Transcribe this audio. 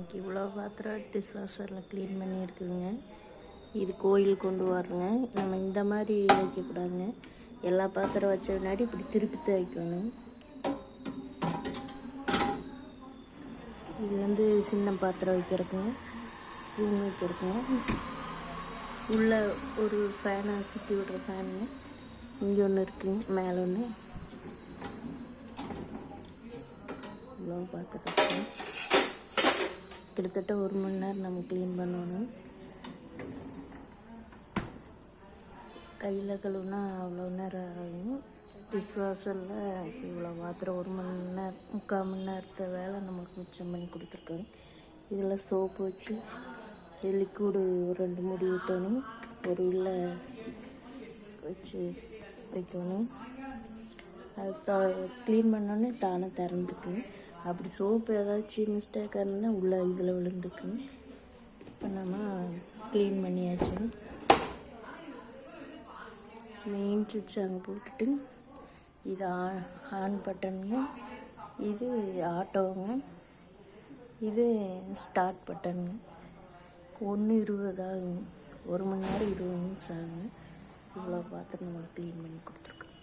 இன்றைக்கி இவ்வளோ பாத்திரம் டிஷ் வாஷரில் க்ளீன் பண்ணி இருக்குதுங்க. இது கோயில் கொண்டு வரணுங்க. நம்ம இந்த மாதிரி வைக்கக்கூடாதுங்க. எல்லா பாத்திரம் வச்ச முன்னாடி இப்படி திருப்பி தான் வைக்கணும். இது சின்ன பாத்திரம் வைக்கிறதுக்குங்க, ஸ்பூன் வைக்கிறதுக்குங்க. உள்ளே ஒரு ஃபேனை சுற்றி விடுற ஃபேனுங்க. இங்கே ஒன்று இருக்குங்க, மேலே ஒன்று. இவ்வளோ பாத்திரம் கிட்டத்தட்ட 1 மணி நேரம் நம்ம க்ளீன் பண்ணணும். கையில் கழுவுனா அவ்வளோ நேரம் ஆகும். டிஷ் வாஷரில் இவ்வளோ பாத்திரம் 1 மணி நேரம் 3/4 மணி நேரத்தை வேலை நமக்கு மிச்சம் பண்ணி கொடுத்துருக்காங்க. இதில் சோப்பு வச்சு லிக்விடு 2 மூடி ஊற்றணும். ஒரு உள்ள வச்சு வைக்கணும். அது க்ளீன் பண்ணோன்னே தானே திறந்துக்கு. அப்படி சோப்பு ஏதாச்சும் மிஸ்டேக்காக இருந்தால் உள்ளே இதில் விழுந்துக்கு. இப்போ நம்ம க்ளீன் பண்ணியாச்சு. மெயின் சுவிட்ச் அங்கே போட்டுட்டு இது ஆன் பட்டனுங்க, இது ஆட்டோங்க, இது ஸ்டார்ட் பட்டனுங்க. 1:20 ஆகுங்க. 1 மணி நேரம் 20 நிமிஷம் ஆகுங்க. இவ்வளோ பாத்திரம் நம்ம க்ளீன் பண்ணி கொடுத்துருக்கோம்.